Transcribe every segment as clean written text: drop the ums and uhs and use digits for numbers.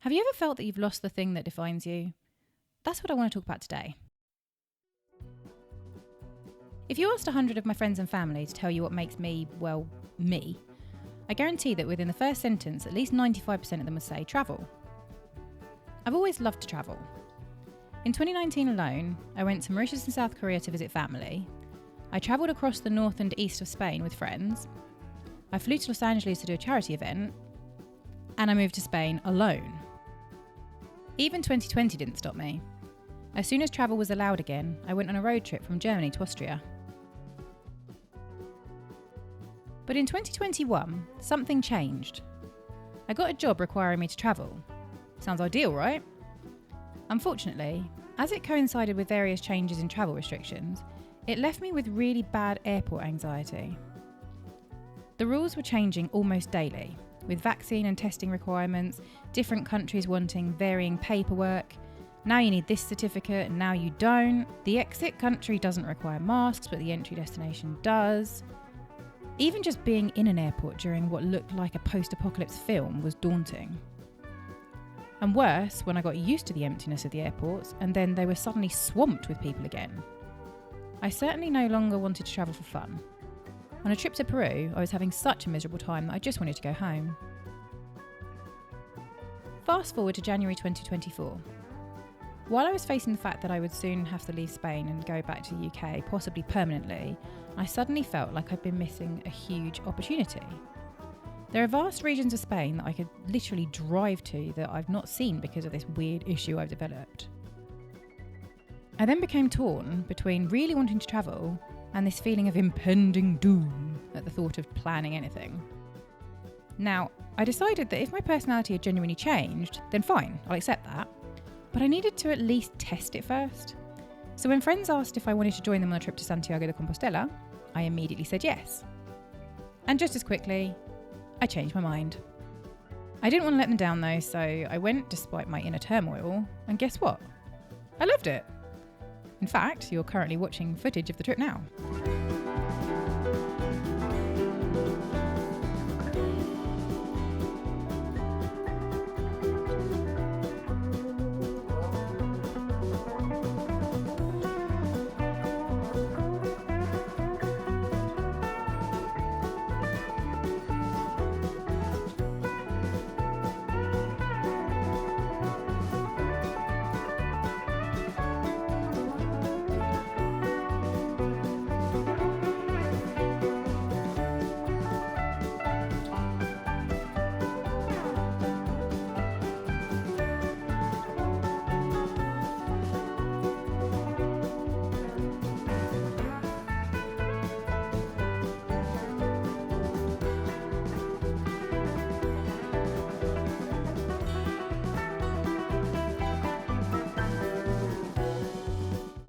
Have you ever felt that you've lost the thing that defines you? That's what I want to talk about today. If you asked 100 of my friends and family to tell you what makes me, well, me, I guarantee that within the first sentence, at least 95% of them would say travel. I've always loved to travel. In 2019 alone, I went to Mauritius and South Korea to visit family. I travelled across the north and east of Spain with friends. I flew to Los Angeles to do a charity event. And I moved to Spain alone. Even 2020 didn't stop me. As soon as travel was allowed again, I went on a road trip from Germany to Austria. But in 2021, something changed. I got a job requiring me to travel. Sounds ideal, right? Unfortunately, as it coincided with various changes in travel restrictions, it left me with really bad airport anxiety. The rules were changing almost daily, with vaccine and testing requirements, different countries wanting varying paperwork. Now you need this certificate and now you don't. The exit country doesn't require masks, but the entry destination does. Even just being in an airport during what looked like a post-apocalypse film was daunting. And worse, when I got used to the emptiness of the airports and then they were suddenly swamped with people again. I certainly no longer wanted to travel for fun. On a trip to Peru, I was having such a miserable time that I just wanted to go home. Fast forward to January 2024. While I was facing the fact that I would soon have to leave Spain and go back to the UK, possibly permanently, I suddenly felt like I'd been missing a huge opportunity. There are vast regions of Spain that I could literally drive to that I've not seen because of this weird issue I've developed. I then became torn between really wanting to travel and this feeling of impending doom at the thought of planning anything. Now, I decided that if my personality had genuinely changed, then fine, I'll accept that. But I needed to at least test it first. So when friends asked if I wanted to join them on a trip to Santiago de Compostela, I immediately said yes. And just as quickly, I changed my mind. I didn't want to let them down though, so I went despite my inner turmoil, and guess what? I loved it. In fact, you're currently watching footage of the trip now.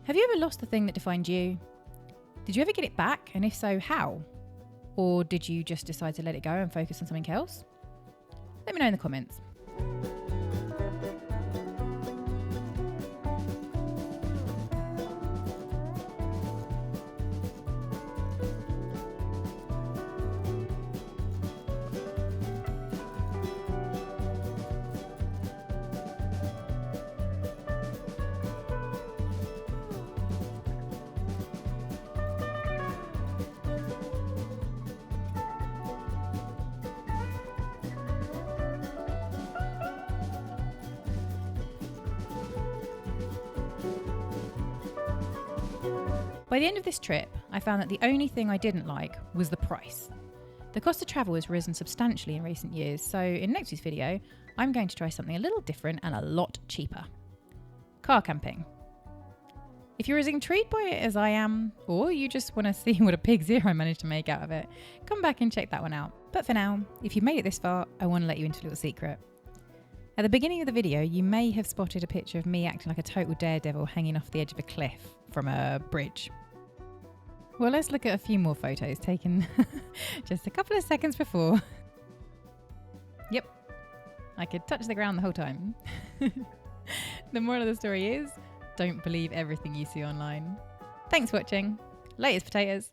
Have you ever lost the thing that defined you? Did you ever get it back? And if so, how? Or did you just decide to let it go and focus on something else? Let me know in the comments. By the end of this trip, I found that the only thing I didn't like was the price. The cost of travel has risen substantially in recent years, so in next week's video, I'm going to try something a little different and a lot cheaper. Car camping. If you're as intrigued by it as I am, or you just want to see what a pig zero I managed to make out of it, come back and check that one out. But for now, if you've made it this far, I want to let you into a little secret. At the beginning of the video, you may have spotted a picture of me acting like a total daredevil hanging off the edge of a cliff from a bridge. Well, let's look at a few more photos taken just a couple of seconds before. Yep, I could touch the ground the whole time. The moral of the story is, don't believe everything you see online. Thanks for watching. Latest potatoes.